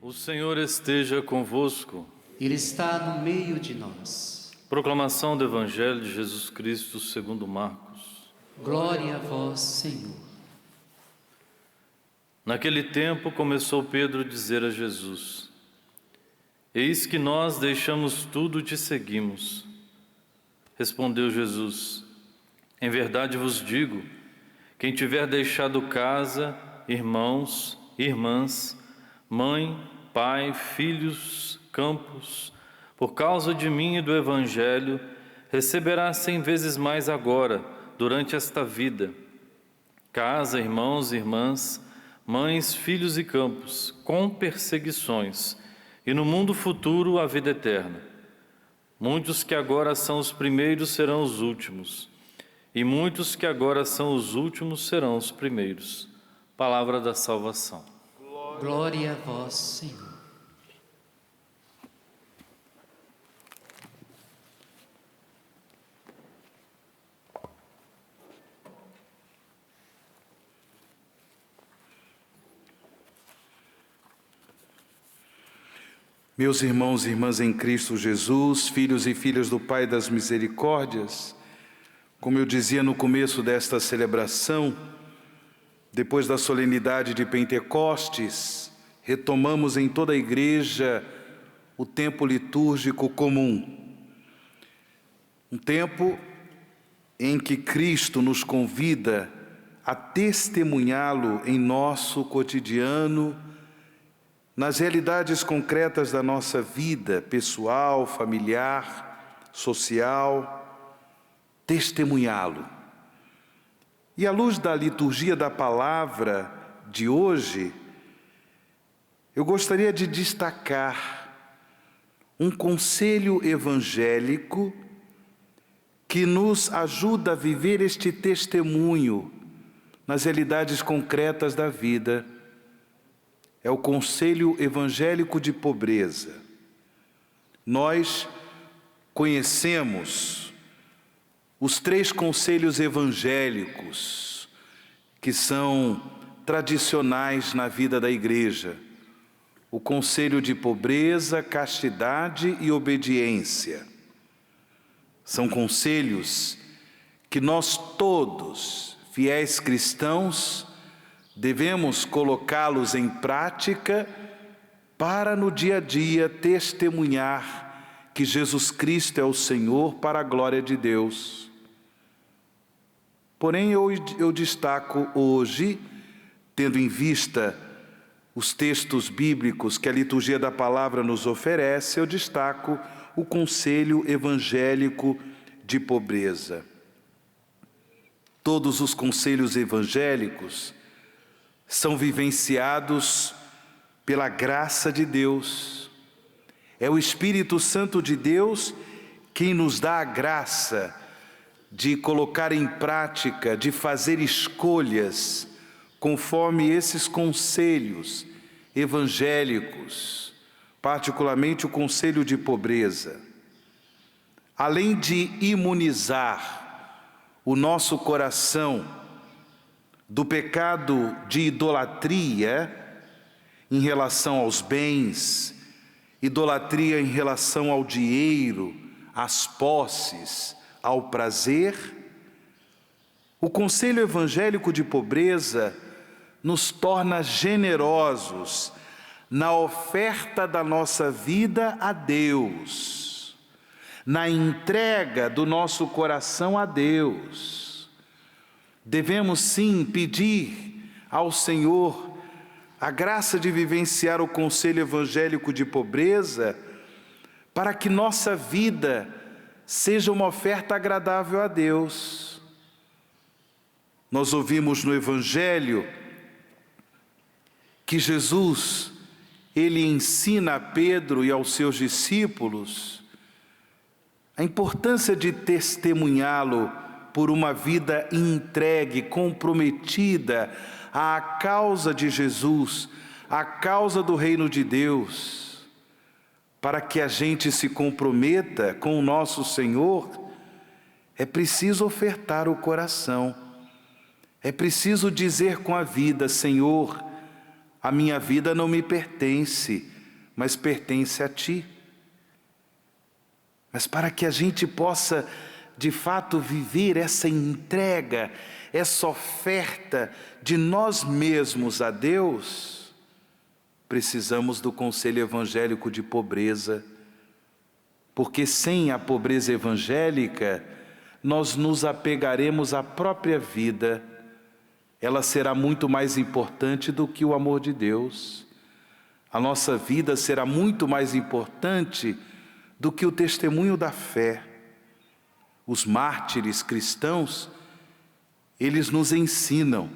O Senhor esteja convosco. Ele está no meio de nós. Proclamação do Evangelho de Jesus Cristo segundo Marcos. Glória a vós, Senhor. Naquele tempo começou Pedro a dizer a Jesus: Eis que nós deixamos tudo e te seguimos. Respondeu Jesus: Em verdade vos digo, quem tiver deixado casa, irmãos, irmãs, mãe, pai, filhos, campos, por causa de mim e do Evangelho, receberá 100 vezes mais agora, durante esta vida. Casa, irmãos, irmãs, mães, filhos e campos, com perseguições, e no mundo futuro a vida eterna. Muitos que agora são os primeiros serão os últimos, e muitos que agora são os últimos serão os primeiros. Palavra da salvação. Glória a vós, Senhor. Meus irmãos e irmãs em Cristo Jesus, filhos e filhas do Pai das Misericórdias, como eu dizia no começo desta celebração, depois da solenidade de Pentecostes, retomamos em toda a igreja o tempo litúrgico comum. Um tempo em que Cristo nos convida a testemunhá-lo em nosso cotidiano, nas realidades concretas da nossa vida pessoal, familiar, social, testemunhá-lo. E à luz da liturgia da palavra de hoje, eu gostaria de destacar um conselho evangélico que nos ajuda a viver este testemunho nas realidades concretas da vida. É o conselho evangélico de pobreza. Nós conhecemos os 3 conselhos evangélicos que são tradicionais na vida da igreja: o conselho de pobreza, castidade e obediência. São conselhos que nós todos, fiéis cristãos, devemos colocá-los em prática para no dia a dia testemunhar que Jesus Cristo é o Senhor para a glória de Deus. Porém, eu destaco hoje, tendo em vista os textos bíblicos que a liturgia da palavra nos oferece, eu destaco o conselho evangélico de pobreza. Todos os conselhos evangélicos são vivenciados pela graça de Deus. É o Espírito Santo de Deus quem nos dá a graça de colocar em prática, de fazer escolhas conforme esses conselhos evangélicos, particularmente o conselho de pobreza. Além de imunizar o nosso coração do pecado de idolatria em relação aos bens, idolatria em relação ao dinheiro, às posses, ao prazer, o conselho evangélico de pobreza nos torna generosos na oferta da nossa vida a Deus, na entrega do nosso coração a Deus. Devemos sim pedir ao Senhor a graça de vivenciar o conselho evangélico de pobreza para que nossa vida seja uma oferta agradável a Deus. Nós ouvimos no Evangelho que Jesus, ele ensina a Pedro e aos seus discípulos a importância de testemunhá-lo por uma vida entregue, comprometida à causa de Jesus, à causa do reino de Deus. Para que a gente se comprometa com o nosso Senhor, é preciso ofertar o coração. É preciso dizer com a vida: Senhor, a minha vida não me pertence, mas pertence a Ti. Mas para que a gente possa, de fato, viver essa entrega, essa oferta de nós mesmos a Deus, precisamos do conselho evangélico de pobreza, porque sem a pobreza evangélica, nós nos apegaremos à própria vida. Ela será muito mais importante do que o amor de Deus. A nossa vida será muito mais importante do que o testemunho da fé. Os mártires cristãos, eles nos ensinam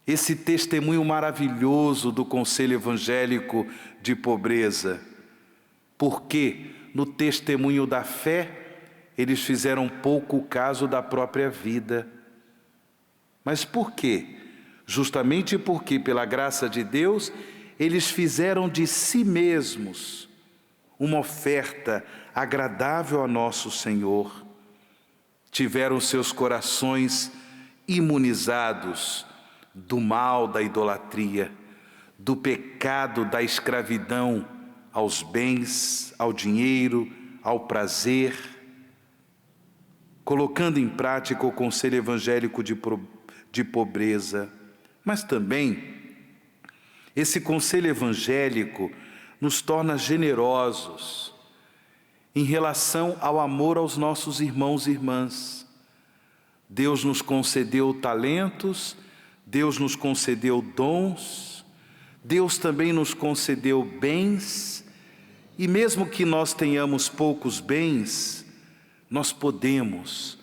esse testemunho maravilhoso do conselho evangélico de pobreza, porque no testemunho da fé, eles fizeram pouco caso da própria vida. Mas por quê? Justamente porque, pela graça de Deus, eles fizeram de si mesmos uma oferta agradável a nosso Senhor. Tiveram seus corações imunizados do mal da idolatria, do pecado da escravidão aos bens, ao dinheiro, ao prazer, colocando em prática o conselho evangélico de pobreza. Mas também, esse conselho evangélico nos torna generosos em relação ao amor aos nossos irmãos e irmãs. Deus nos concedeu talentos, Deus nos concedeu dons, Deus também nos concedeu bens, e mesmo que nós tenhamos poucos bens, nós podemos,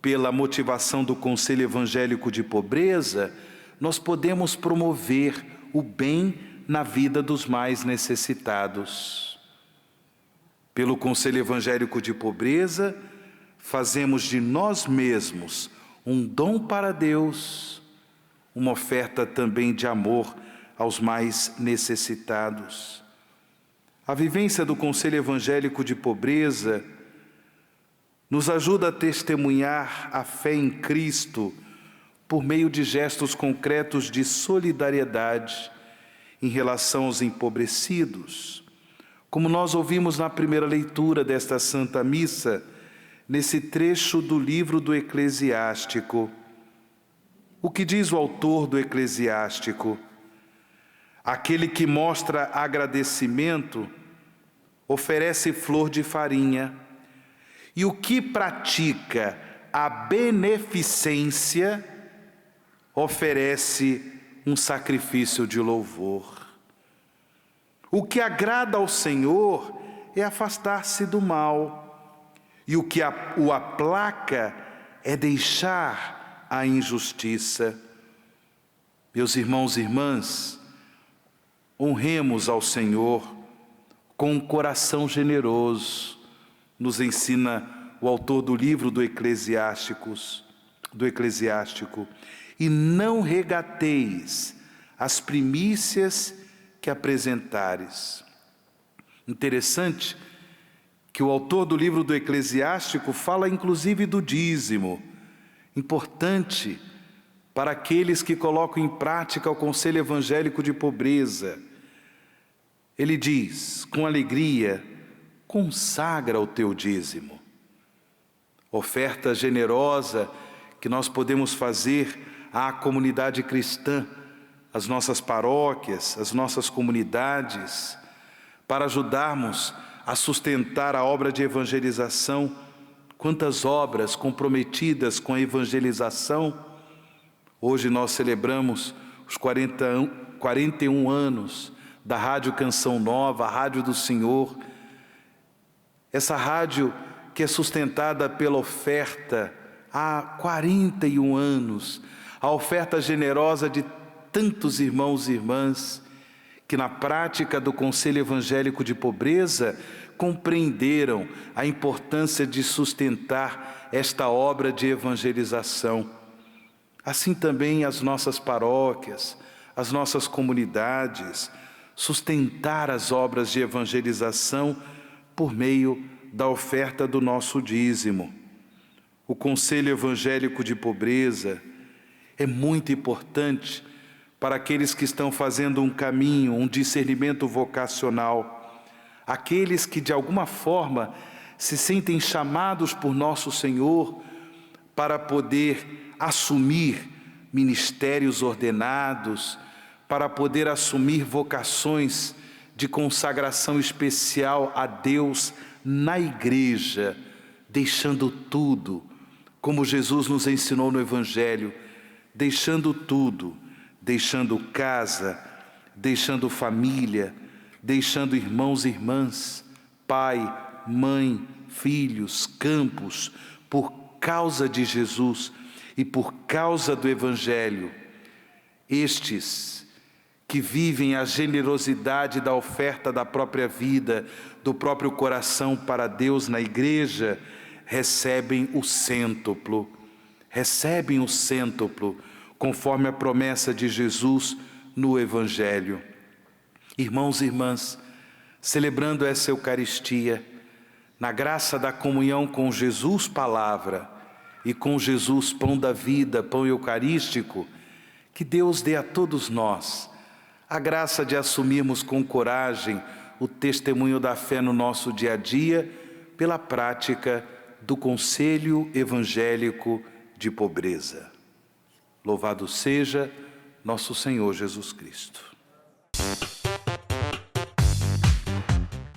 pela motivação do conselho evangélico de pobreza, nós podemos promover o bem na vida dos mais necessitados. Pelo conselho evangélico de pobreza, fazemos de nós mesmos um dom para Deus, uma oferta também de amor aos mais necessitados. A vivência do conselho evangélico de pobreza nos ajuda a testemunhar a fé em Cristo por meio de gestos concretos de solidariedade em relação aos empobrecidos, como nós ouvimos na primeira leitura desta Santa Missa, nesse trecho do livro do Eclesiástico. O que diz o autor do Eclesiástico? Aquele que mostra agradecimento oferece flor de farinha, e o que pratica a beneficência oferece um sacrifício de louvor. O que agrada ao Senhor é afastar-se do mal, e o que o aplaca é deixar a injustiça. Meus irmãos e irmãs, honremos ao Senhor com um coração generoso, nos ensina o autor do livro do Eclesiástico, e não regateis as primícias que apresentares. Interessante que o autor do livro do Eclesiástico fala inclusive do dízimo, importante para aqueles que colocam em prática o conselho evangélico de pobreza. Ele diz, com alegria, consagra o teu dízimo. Oferta generosa que nós podemos fazer à comunidade cristã, às nossas paróquias, às nossas comunidades, para ajudarmos a sustentar a obra de evangelização. Quantas obras comprometidas com a evangelização. Hoje nós celebramos os 41 anos da Rádio Canção Nova, a Rádio do Senhor. Essa rádio que é sustentada pela oferta há 41 anos, a oferta generosa de tantos irmãos e irmãs que na prática do conselho evangélico de pobreza compreenderam a importância de sustentar esta obra de evangelização. Assim também as nossas paróquias, as nossas comunidades, sustentar as obras de evangelização por meio da oferta do nosso dízimo. O conselho evangélico de pobreza é muito importante para aqueles que estão fazendo um caminho, um discernimento vocacional, aqueles que de alguma forma se sentem chamados por nosso Senhor para poder assumir ministérios ordenados, para poder assumir vocações de consagração especial a Deus na igreja, deixando tudo, como Jesus nos ensinou no Evangelho, deixando tudo, deixando casa, deixando família, deixando irmãos e irmãs, pai, mãe, filhos, campos, por causa de Jesus e por causa do Evangelho. Estes que vivem a generosidade da oferta da própria vida, do próprio coração para Deus na igreja, recebem o cêntuplo, conforme a promessa de Jesus no Evangelho. Irmãos e irmãs, celebrando essa Eucaristia, na graça da comunhão com Jesus Palavra e com Jesus Pão da Vida, Pão Eucarístico, que Deus dê a todos nós a graça de assumirmos com coragem o testemunho da fé no nosso dia a dia, pela prática do conselho evangélico de pobreza. Louvado seja nosso Senhor Jesus Cristo.